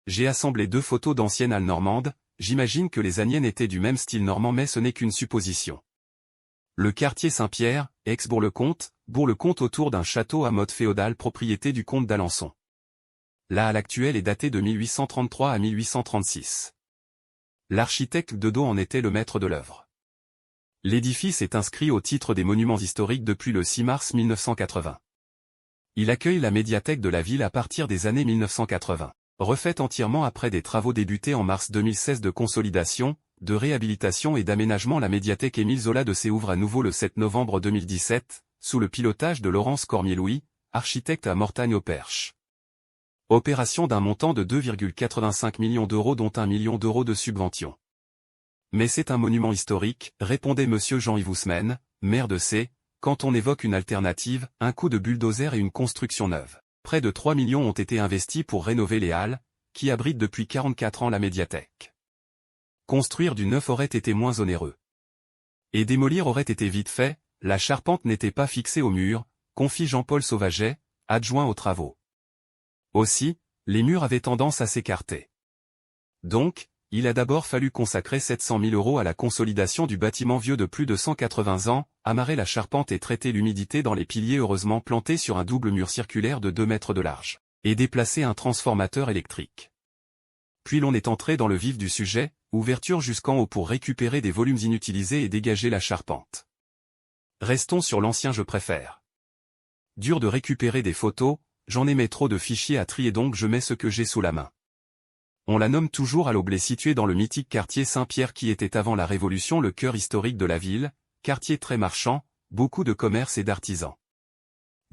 J'ai assemblé 2 photos d'anciennes halles normandes, j'imagine que les aniennes étaient du même style normand mais ce n'est qu'une supposition. Le quartier Saint-Pierre, Bourg-le-Comte autour d'un château à mode féodal propriété du comte d'Alençon. La halle actuelle est datée de 1833 à 1836. L'architecte Dedeaux en était le maître de l'œuvre. L'édifice est inscrit au titre des monuments historiques depuis le 6 mars 1980. Il accueille la médiathèque de la ville à partir des années 1980. Refaite entièrement après des travaux débutés en mars 2016 de consolidation, de réhabilitation et d'aménagement, la médiathèque Émile Zola de Sées ouvre à nouveau le 7 novembre 2017, sous le pilotage de Laurence Cormier-Louis, architecte à Mortagne-au-Perche. Opération d'un montant de 2,85 millions d'euros dont 1 million d'euros de subvention. Mais c'est un monument historique, répondait monsieur Jean-Yves Ousmane, maire de Sées, quand on évoque une alternative, un coup de bulldozer et une construction neuve. Près de 3 millions ont été investis pour rénover les halles, qui abritent depuis 44 ans la médiathèque. Construire du neuf aurait été moins onéreux. Et démolir aurait été vite fait, la charpente n'était pas fixée au mur, confie Jean-Paul Sauvaget, adjoint aux travaux. Aussi, les murs avaient tendance à s'écarter. Donc, il a d'abord fallu consacrer 700 000 € à la consolidation du bâtiment vieux de plus de 180 ans, amarrer la charpente et traiter l'humidité dans les piliers heureusement plantés sur un double mur circulaire de 2 mètres de large, et déplacer un transformateur électrique. Puis l'on est entré dans le vif du sujet, ouverture jusqu'en haut pour récupérer des volumes inutilisés et dégager la charpente. Restons sur l'ancien je préfère. Dur de récupérer des photos, j'en aimais trop de fichiers à trier donc je mets ce que j'ai sous la main. On la nomme toujours à l'Aublay situé dans le mythique quartier Saint-Pierre qui était avant la Révolution le cœur historique de la ville, quartier très marchand, beaucoup de commerces et d'artisans.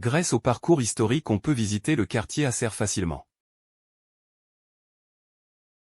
Grâce au parcours historique on peut visiter le quartier assez facilement.